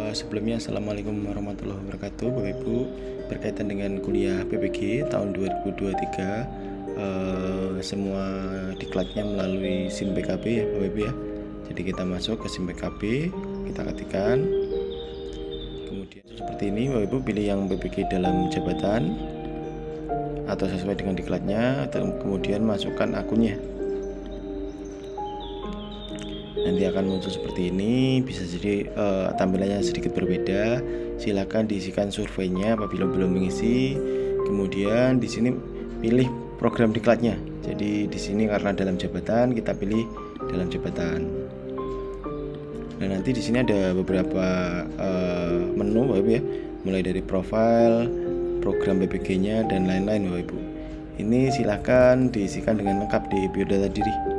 Sebelumnya Assalamualaikum warahmatullahi wabarakatuh Bapak Ibu. Berkaitan dengan kuliah PPG tahun 2023, semua diklatnya melalui SIM PKB ya Bapak Ibu ya. Jadi kita masuk ke SIM PKB, kita ketikkan, kemudian seperti ini Bapak Ibu, pilih yang PPG dalam jabatan atau sesuai dengan diklatnya, kemudian masukkan akunnya. Nanti akan muncul seperti ini, bisa jadi tampilannya sedikit berbeda. Silakan diisikan surveinya apabila belum mengisi. Kemudian di sini pilih program diklatnya. Jadi di sini karena dalam jabatan, kita pilih dalam jabatan. Dan nanti di sini ada beberapa menu Bapak Ibu ya, mulai dari profil, program PPG-nya dan lain-lain Bapak Ibu. Ini silakan diisikan dengan lengkap di biodata diri.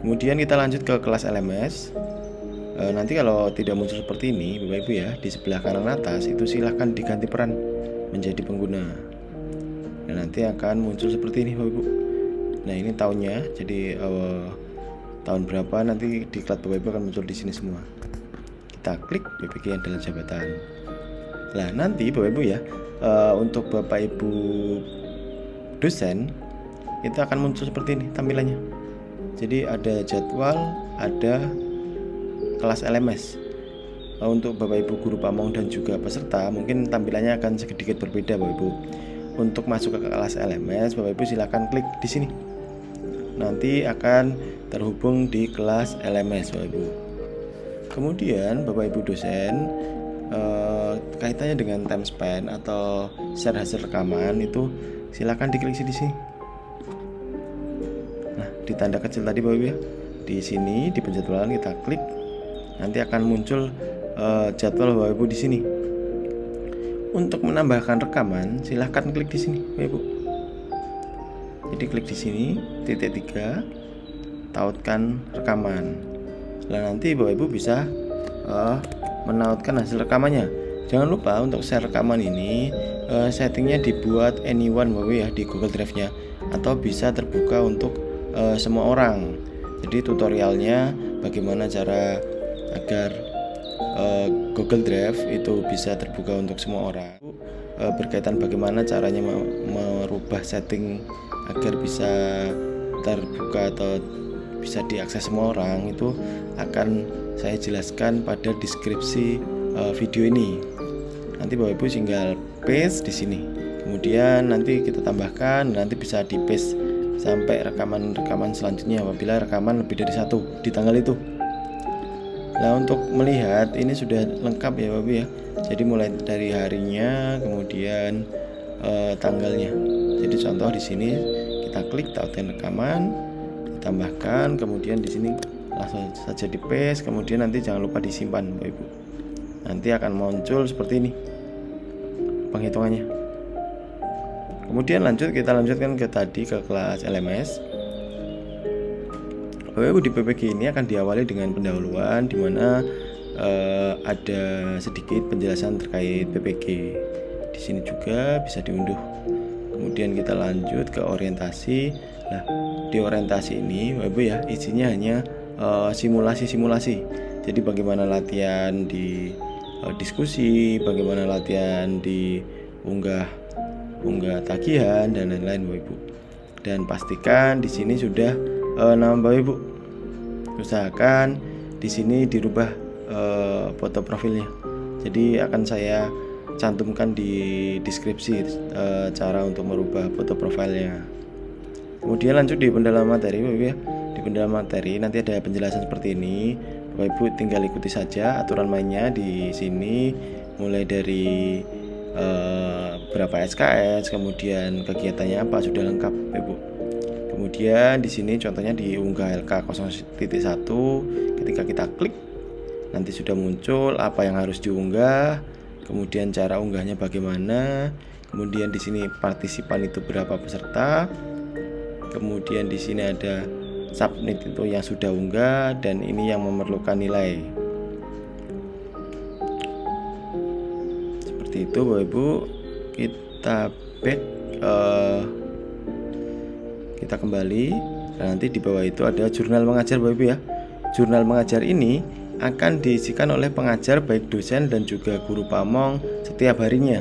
Kemudian kita lanjut ke kelas LMS. Nanti kalau tidak muncul seperti ini Bapak Ibu ya, di sebelah kanan atas itu silahkan diganti peran menjadi pengguna. Dan nanti akan muncul seperti ini Bapak Ibu. Nah ini tahunnya, jadi tahun berapa nanti diklat Bapak Ibu akan muncul di sini semua. Kita klik PPG yang dalam jabatan. Nah nanti Bapak Ibu ya, untuk Bapak Ibu dosen itu akan muncul seperti ini tampilannya. Jadi ada jadwal, ada kelas LMS. Untuk Bapak Ibu guru pamong dan juga peserta mungkin tampilannya akan sedikit berbeda Bapak Ibu. Untuk masuk ke kelas LMS, Bapak Ibu silahkan klik di sini. Nanti akan terhubung di kelas LMS Bapak Ibu. Kemudian Bapak Ibu dosen, kaitannya dengan time spend atau share hasil rekaman itu silahkan diklik di sini. Di tanda kecil tadi Bapak Ibu ya, di sini di penjadwalan kita klik, nanti akan muncul jadwal Bapak Ibu di sini. Untuk menambahkan rekaman silahkan klik di sini Bapak Ibu. Jadi klik di sini titik 3, tautkan rekaman. Nah nanti Bapak Ibu bisa menautkan hasil rekamannya. Jangan lupa untuk share rekaman ini settingnya dibuat anyone Bapak Ibu ya di Google Drive-nya, atau bisa terbuka untuk semua orang. Jadi tutorialnya bagaimana cara agar Google Drive itu bisa terbuka untuk semua orang, berkaitan bagaimana caranya merubah setting agar bisa terbuka atau bisa diakses semua orang, itu akan saya jelaskan pada deskripsi video ini. Nanti Bapak Ibu tinggal paste di sini, kemudian nanti kita tambahkan, nanti bisa di paste sampai rekaman-rekaman selanjutnya apabila rekaman lebih dari 1 di tanggal itu. Nah untuk melihat ini sudah lengkap ya Bapak ya. Jadi mulai dari harinya, kemudian tanggalnya. Jadi contoh di sini kita klik tautkan rekaman, ditambahkan, kemudian di sini langsung saja di paste, kemudian nanti jangan lupa disimpan Bapak Ibu. Nanti akan muncul seperti ini penghitungannya. Kemudian kita lanjutkan ke kelas LMS. Bapak Ibu, di PPG ini akan diawali dengan pendahuluan di mana ada sedikit penjelasan terkait PPG. Di sini juga bisa diunduh. Kemudian kita lanjut ke orientasi. Nah, di orientasi ini Bapak Ibu ya, isinya hanya simulasi-simulasi. Jadi bagaimana latihan di diskusi, bagaimana latihan di unggah tagihan dan lain-lain Bapak Ibu. Dan pastikan di sini sudah nama Bapak Ibu. Usahakan di sini dirubah foto profilnya. Jadi akan saya cantumkan di deskripsi cara untuk merubah foto profilnya. Kemudian lanjut di pendalaman materi Bapak Ibu ya. Di pendalaman materi nanti ada penjelasan seperti ini. Bapak Ibu tinggal ikuti saja aturan mainnya di sini, mulai dari berapa SKS, kemudian kegiatannya apa, sudah lengkap Ibu. Kemudian di sini contohnya di unggah LK 0.1, ketika kita klik nanti sudah muncul apa yang harus diunggah, kemudian cara unggahnya bagaimana, kemudian di sini partisipan itu berapa peserta, kemudian di sini ada submit itu yang sudah unggah, dan ini yang memerlukan nilai. Itu Bapak Ibu, kita back, kita kembali. Dan nanti di bawah itu ada jurnal mengajar Bapak Ibu ya. Jurnal mengajar ini akan diisikan oleh pengajar baik dosen dan juga guru pamong setiap harinya.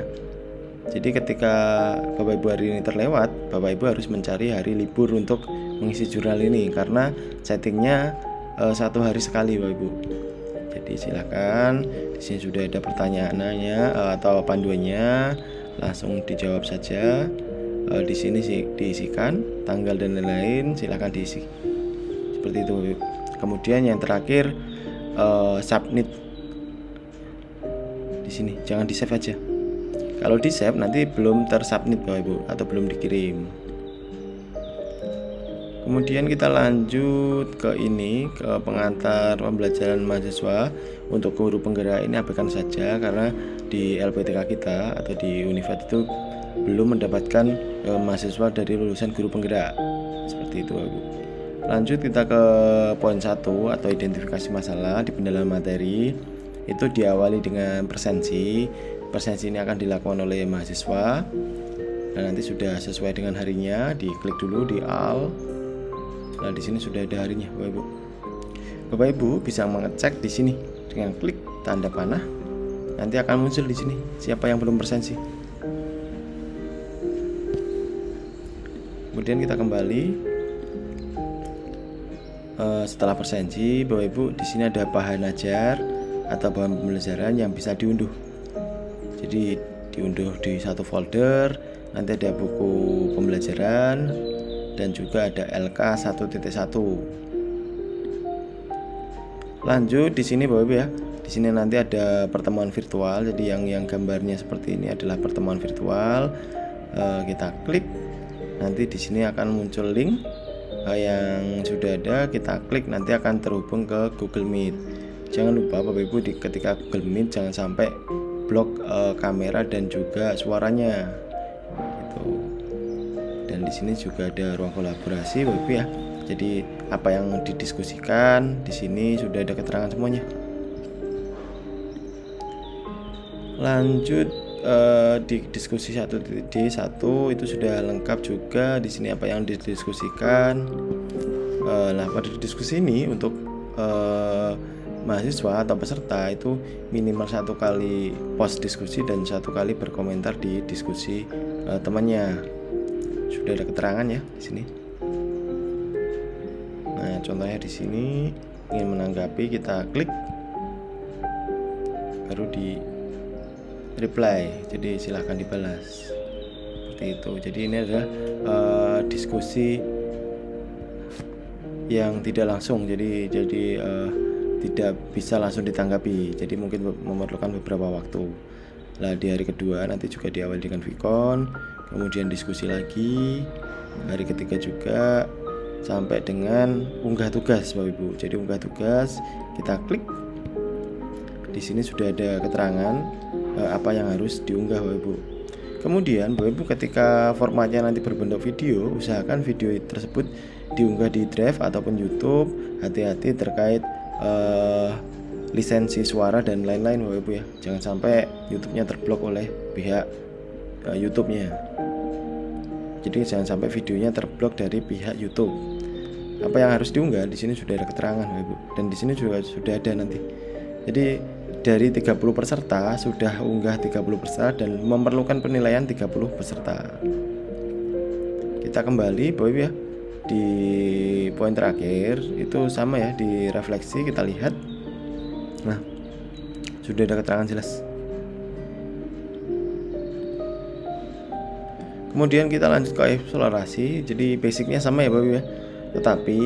Jadi ketika Bapak Ibu hari ini terlewat, Bapak Ibu harus mencari hari libur untuk mengisi jurnal ini karena settingnya 1 hari sekali Bapak Ibu. Jadi silakan, di sini sudah ada pertanyaannya atau panduannya, langsung dijawab saja. Di sini sih diisikan tanggal dan lain-lain, silakan diisi. Seperti itu Bapak Ibu. Kemudian yang terakhir submit. Di sini jangan di save aja. Kalau di save nanti belum tersubmit Bapak Ibu atau belum dikirim. Kemudian kita lanjut ke ini, ke pengantar pembelajaran mahasiswa. Untuk guru penggerak ini abaikan saja karena di LPTK kita atau di Univat itu belum mendapatkan mahasiswa dari lulusan guru penggerak. Seperti itu Bapak Ibu. Lanjut kita ke poin 1 atau identifikasi masalah di pendalaman materi. Itu diawali dengan presensi. Presensi ini akan dilakukan oleh mahasiswa dan nanti sudah sesuai dengan harinya, diklik dulu di AL. Nah, di sini sudah ada harinya, Bapak Ibu. Bapak Ibu bisa mengecek di sini dengan klik tanda panah. Nanti akan muncul di sini siapa yang belum presensi. Kemudian kita kembali. Setelah presensi, Bapak Ibu di sini ada bahan ajar atau bahan pembelajaran yang bisa diunduh. Jadi diunduh di satu folder, nanti ada buku pembelajaran dan juga ada LK 1.1. Lanjut di sini Bapak Ibu ya. Di sini nanti ada pertemuan virtual. Jadi yang gambarnya seperti ini adalah pertemuan virtual. Kita klik. Nanti di sini akan muncul link yang sudah ada, kita klik nanti akan terhubung ke Google Meet. Jangan lupa Bapak Ibu ketika Google Meet jangan sampai blok kamera dan juga suaranya gitu. Dan di sini juga ada ruang kolaborasi Bapak Ibu ya. Jadi apa yang didiskusikan di sini sudah ada keterangan semuanya. Lanjut di diskusi 1.D1 itu sudah lengkap juga. Di sini apa yang didiskusikan. Nah pada diskusi ini untuk mahasiswa atau peserta itu minimal 1 kali post diskusi dan 1 kali berkomentar di diskusi temannya. Sudah ada keterangan ya di sini. Nah contohnya di sini ingin menanggapi, kita klik baru di reply, jadi silahkan dibalas seperti itu. Jadi ini adalah diskusi yang tidak langsung, jadi tidak bisa langsung ditanggapi, jadi mungkin memerlukan beberapa waktu. Nah di hari kedua nanti juga diawali dengan Vicon, kemudian diskusi lagi, hari ketiga juga sampai dengan unggah tugas Bapak Ibu. Jadi unggah tugas kita klik, di sini sudah ada keterangan apa yang harus diunggah Bapak Ibu. Kemudian Bapak Ibu ketika formatnya nanti berbentuk video, usahakan video tersebut diunggah di Drive ataupun YouTube. Hati-hati terkait lisensi suara dan lain-lain Bapak Ibu ya. Jangan sampai YouTube-nya terblok oleh pihak YouTube-nya. Jadi jangan sampai videonya terblok dari pihak YouTube. Apa yang harus diunggah di sini sudah ada keterangan Bapak Ibu, dan di sini juga sudah ada nanti. Jadi dari 30 peserta sudah unggah 30 peserta dan memerlukan penilaian 30 peserta. Kita kembali Bapak Ibu ya. Di poin terakhir itu sama ya, di refleksi kita lihat. Nah, sudah ada keterangan jelas. Kemudian kita lanjut ke eksplorasi. Jadi basicnya sama ya Bapak Ibu ya. Tetapi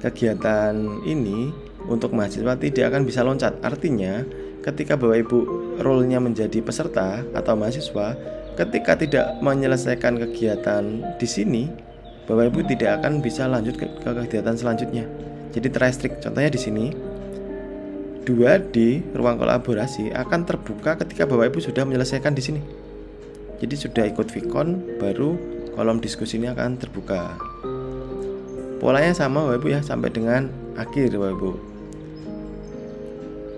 kegiatan ini untuk mahasiswa tidak akan bisa loncat. Artinya ketika Bapak Ibu role-nya menjadi peserta atau mahasiswa, ketika tidak menyelesaikan kegiatan di sini, Bapak Ibu tidak akan bisa lanjut ke kegiatan selanjutnya. Jadi terrestrict. Contohnya di sini 2D ruang kolaborasi akan terbuka ketika Bapak Ibu sudah menyelesaikan di sini. Jadi sudah ikut Vicon, baru kolom diskusi ini akan terbuka. Polanya sama Bapak Ibu ya, sampai dengan akhir Bapak Ibu.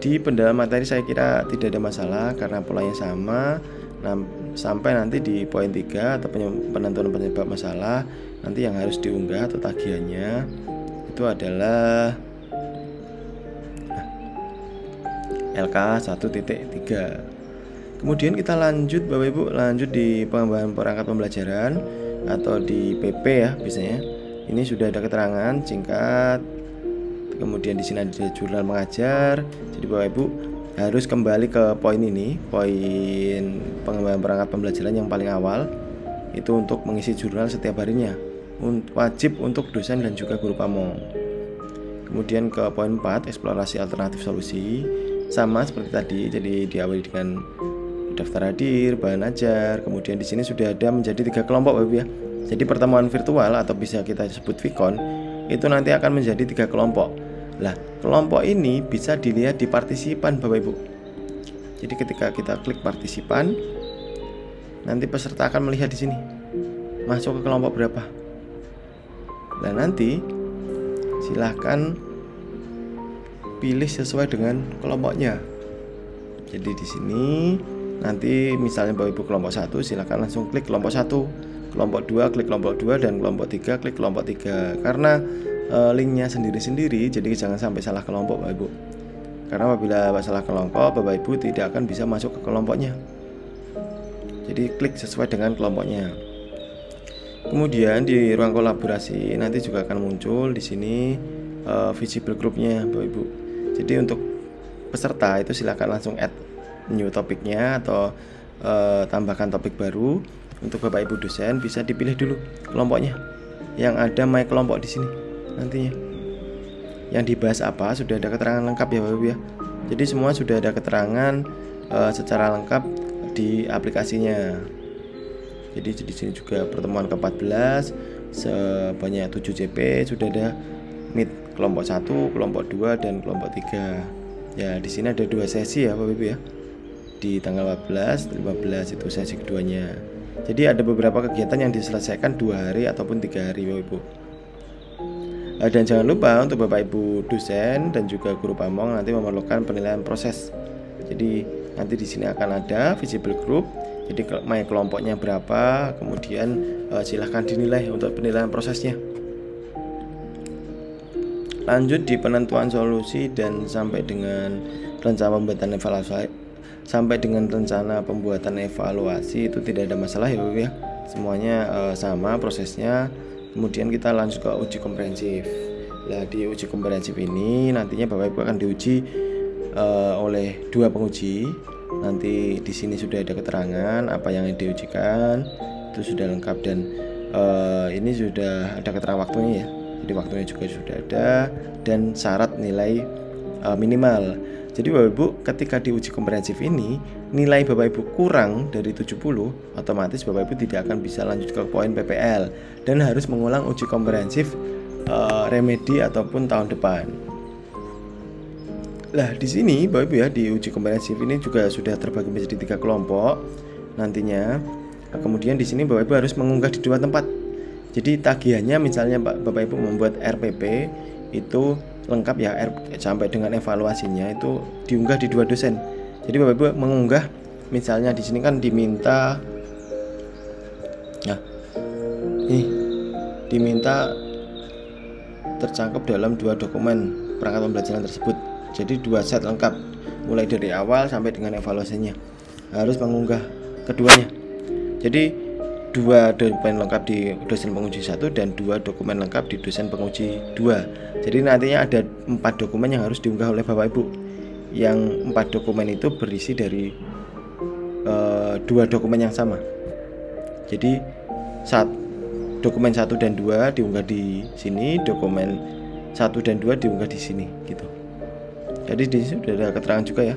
Di pendalaman materi saya kira tidak ada masalah karena polanya sama. Nah, sampai nanti di poin 3 atau penentuan penyebab masalah, nanti yang harus diunggah atau tagihannya itu adalah LK 1.3. Kemudian kita lanjut Bapak Ibu, lanjut di pengembangan perangkat pembelajaran atau di PP ya biasanya. Ini sudah ada keterangan singkat. Kemudian di sini ada jurnal mengajar. Jadi Bapak Ibu harus kembali ke poin ini, poin pengembangan perangkat pembelajaran yang paling awal. Itu untuk mengisi jurnal setiap harinya. Wajib untuk dosen dan juga guru pamong. Kemudian ke poin 4, eksplorasi alternatif solusi. Sama seperti tadi, jadi diawali dengan daftar hadir, bahan ajar. Kemudian di sini sudah ada menjadi 3 kelompok Bapak Ibu ya. Jadi pertemuan virtual atau bisa kita sebut Vicon itu nanti akan menjadi 3 kelompok. Lah, kelompok ini bisa dilihat di partisipan Bapak Ibu. Jadi ketika kita klik partisipan, nanti peserta akan melihat di sini masuk ke kelompok berapa. Nah, nanti silahkan pilih sesuai dengan kelompoknya. Jadi di sini nanti misalnya Bapak Ibu kelompok 1, silahkan langsung klik kelompok 1, kelompok 2 klik kelompok 2, dan kelompok 3 klik kelompok 3. Karena linknya sendiri-sendiri, jadi jangan sampai salah kelompok Bapak Ibu. Karena apabila salah kelompok, Bapak Ibu tidak akan bisa masuk ke kelompoknya. Jadi klik sesuai dengan kelompoknya. Kemudian di ruang kolaborasi nanti juga akan muncul di sini visible groupnya Bapak Ibu. Jadi untuk peserta itu silakan langsung add new topiknya atau tambahkan topik baru. Untuk Bapak Ibu dosen bisa dipilih dulu kelompoknya yang ada my kelompok di sini nantinya. Yang dibahas apa sudah ada keterangan lengkap ya Bapak Ibu ya. Jadi semua sudah ada keterangan secara lengkap di aplikasinya. Jadi di sini juga pertemuan ke-14 sebanyak 7 JP sudah ada meet kelompok 1, kelompok 2 dan kelompok 3. Ya, di sini ada 2 sesi ya Bapak Ibu ya. Di tanggal 14, 15 itu sesi keduanya. Jadi ada beberapa kegiatan yang diselesaikan 2 hari ataupun 3 hari Bapak Ibu. Dan jangan lupa untuk Bapak Ibu dosen dan juga guru pamong nanti memerlukan penilaian proses. Jadi nanti di sini akan ada visible group. Jadi my kelompoknya berapa, kemudian silahkan dinilai untuk penilaian prosesnya. Lanjut di penentuan solusi dan sampai dengan rencana pembuatan evaluasi. Sampai dengan rencana pembuatan evaluasi itu tidak ada masalah ya Bapak ya. Semuanya sama prosesnya. Kemudian kita lanjut ke uji komprehensif. Nah, di uji komprehensif ini nantinya Bapak Ibu akan diuji oleh 2 penguji. Nanti di sini sudah ada keterangan apa yang diujikan, itu sudah lengkap dan ini sudah ada keterangan waktunya ya. Jadi waktunya juga sudah ada dan syarat nilai minimal. Jadi Bapak Ibu ketika diuji komprehensif ini nilai Bapak Ibu kurang dari 70, otomatis Bapak Ibu tidak akan bisa lanjut ke poin PPL dan harus mengulang uji komprehensif remedi ataupun tahun depan. Nah, di sini Bapak Ibu ya, di uji komprehensif ini juga sudah terbagi menjadi 3 kelompok nantinya. Kemudian di sini Bapak Ibu harus mengunggah di 2 tempat. Jadi tagihannya misalnya Bapak Ibu membuat RPP itu lengkap ya, sampai dengan evaluasinya itu diunggah di 2 dosen. Jadi Bapak Ibu mengunggah misalnya di sini kan diminta diminta tercangkup dalam 2 dokumen perangkat pembelajaran tersebut. Jadi 2 set lengkap mulai dari awal sampai dengan evaluasinya harus mengunggah keduanya. Jadi 2 dokumen lengkap di dosen penguji 1 dan 2 dokumen lengkap di dosen penguji 2. Jadi nantinya ada 4 dokumen yang harus diunggah oleh Bapak Ibu. Yang 4 dokumen itu berisi dari 2 dokumen yang sama. Jadi dokumen 1 dan 2 diunggah di sini, dokumen 1 dan 2 diunggah di sini gitu. Jadi di sini sudah ada keterangan juga ya.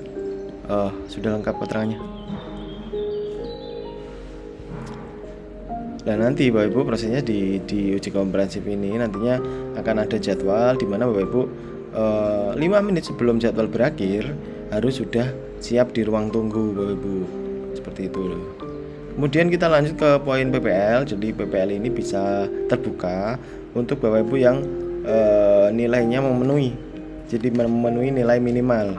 Sudah lengkap keterangannya. Dan nanti Bapak Ibu prosesnya di uji komprehensif ini nantinya akan ada jadwal di mana Bapak Ibu 5 menit sebelum jadwal berakhir harus sudah siap di ruang tunggu Bapak Ibu. Seperti itu loh. Kemudian kita lanjut ke poin PPL. Jadi PPL ini bisa terbuka untuk Bapak Ibu yang nilainya memenuhi. Jadi memenuhi nilai minimal.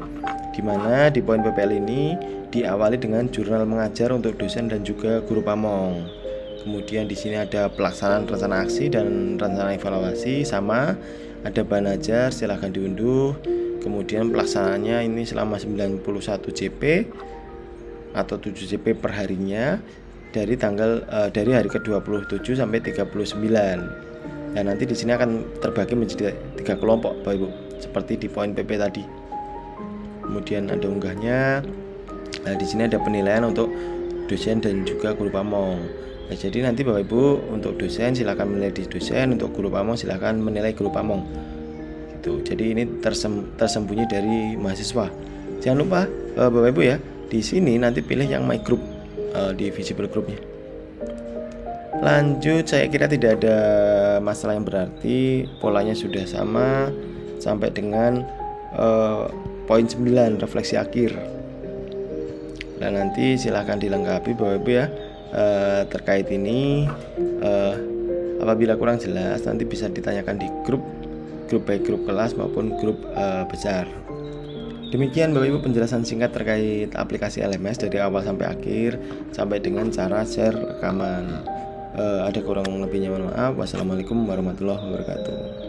Di mana di poin PPL ini diawali dengan jurnal mengajar untuk dosen dan juga guru pamong. Kemudian di sini ada pelaksanaan rencana aksi dan rencana evaluasi sama, ada bahan ajar silahkan diunduh. Kemudian pelaksanaannya ini selama 91 JP atau 7 JP per harinya dari hari ke-27 sampai 39. Dan nanti di sini akan terbagi menjadi 3 kelompok Bapak Ibu, seperti di poin PP tadi. Kemudian ada unggahnya. Nah, di sini ada penilaian untuk dosen dan juga guru pamong. Nah, jadi nanti Bapak Ibu untuk dosen silakan menilai di dosen, untuk guru pamong silakan menilai guru pamong. Gitu. Jadi ini tersembunyi dari mahasiswa. Jangan lupa Bapak Ibu ya, di sini nanti pilih yang my group di visible groupnya. Lanjut, saya kira tidak ada masalah yang berarti, polanya sudah sama sampai dengan poin 9 refleksi akhir. Dan nanti silahkan dilengkapi Bapak Ibu ya. Terkait ini apabila kurang jelas nanti bisa ditanyakan di grup baik grup kelas maupun grup besar. Demikian Bapak Ibu penjelasan singkat terkait aplikasi LMS dari awal sampai akhir, sampai dengan cara share rekaman. Ada kurang lebihnya mohon maaf. Wassalamualaikum warahmatullahi wabarakatuh.